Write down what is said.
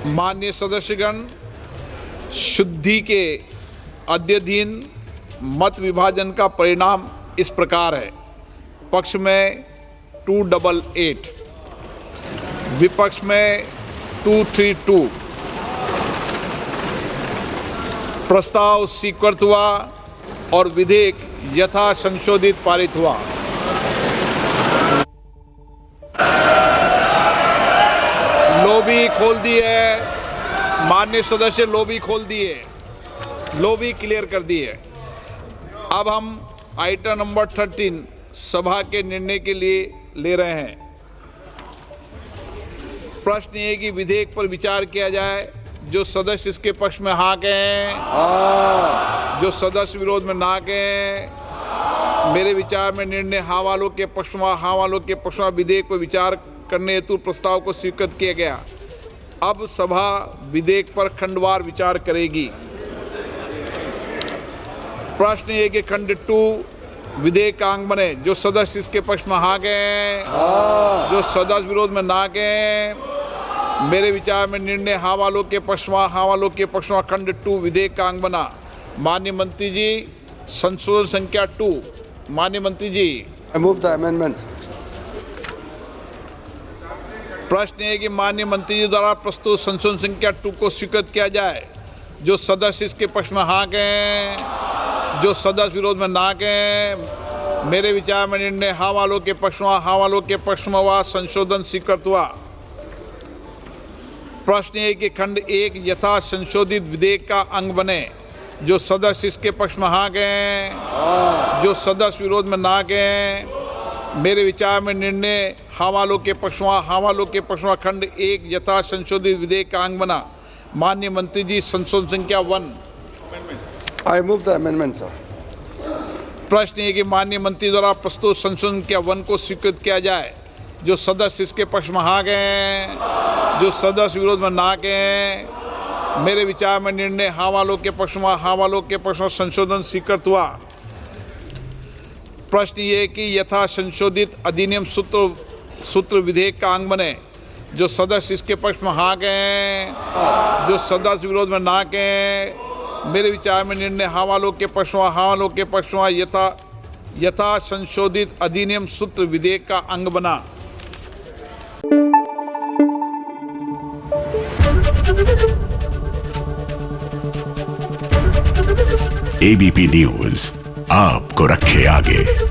माननीय सदस्यगण, शुद्धि के अद्यतन मत विभाजन का परिणाम इस प्रकार है। पक्ष में 288, विपक्ष में 232। प्रस्ताव स्वीकृत हुआ और विधेयक यथा संशोधित पारित हुआ। लॉबी खोल दी है माननीय सदस्य, लॉबी खोल दी है, लॉबी क्लियर कर दी है। अब हम आइटम नंबर 13 सभा के निर्णय के लिए ले रहे हैं। प्रश्न ये कि विधेयक पर विचार किया जाए। जो सदस्य इसके पक्ष में हाँ कहें, जो सदस्य विरोध में ना कहें। मेरे विचार में निर्णय हाँ वालों के पक्ष में, हाँ वालों के पक्ष में विधेयक पर विचार करने हेतु प्रस्ताव को स्वीकृत किया गया। अब सभा विधेयक पर खंडवार विचार करेगी। प्रश्न ये कि खंड 2 विधेयक का अंग बने। जो सदस्य इसके पक्ष में हाँ कहें, जो सदस्य विरोध में ना कहें। मेरे विचार में निर्णय हाँ वालों के पक्ष में, हाँ वालों के पक्ष में खंड 2 विधेयक का अंग बना। माननीय मंत्री जी, संशोधन संख्या 2। माननीय मंत्री जी, I move the amendments. प्रश्न है कि माननीय मंत्री जी द्वारा प्रस्तुत संशोधन संख्या 2 को स्वीकृत किया जाए। जो सदस्य इसके पक्ष में हाँ कहें, जो सदस्य विरोध में ना कहें। मेरे विचार में निर्णय हाँ वालों के पक्ष में, हाँ वालों के पक्ष में हुआ। संशोधन स्वीकृत हुआ। प्रश्न है कि खंड 1 यथा संशोधित विधेयक का अंग बने। जो सदस्य इसके पक्ष में हाँ कहें, जो सदस्य विरोध में ना कहें। मेरे विचार में निर्णय हाँ वालों के पक्ष में, हाँ वालों के पक्ष में खंड 1 यथा संशोधित विधेयक का अंग बना। माननीय मंत्री जी, संशोधन संख्या 1। I move the amendment, sir. प्रश्न है कि माननीय मंत्री द्वारा प्रस्तुत संशोधन संख्या 1 को स्वीकृत किया जाए। जो सदस्य इसके पक्ष में हाँ कहें, जो सदस्य विरोध में ना कहें। मेरे विचार में निर्णय हाँ वालों के पक्ष में, हाँ वालों के पक्ष में संशोधन स्वीकृत हुआ। प्रश्न ये कि यथा संशोधित अधिनियम सूत्र विधेयक का अंग बने। जो सदस्य इसके पक्ष में हाँ कहें, जो सदस्य विरोध में ना कहें। मेरे विचार में निर्णय हाँ वालों के पक्ष में, हाँ वालों के पक्ष में यथा संशोधित अधिनियम सूत्र विधेयक का अंग बना। एबीपी न्यूज आपको रखे आगे।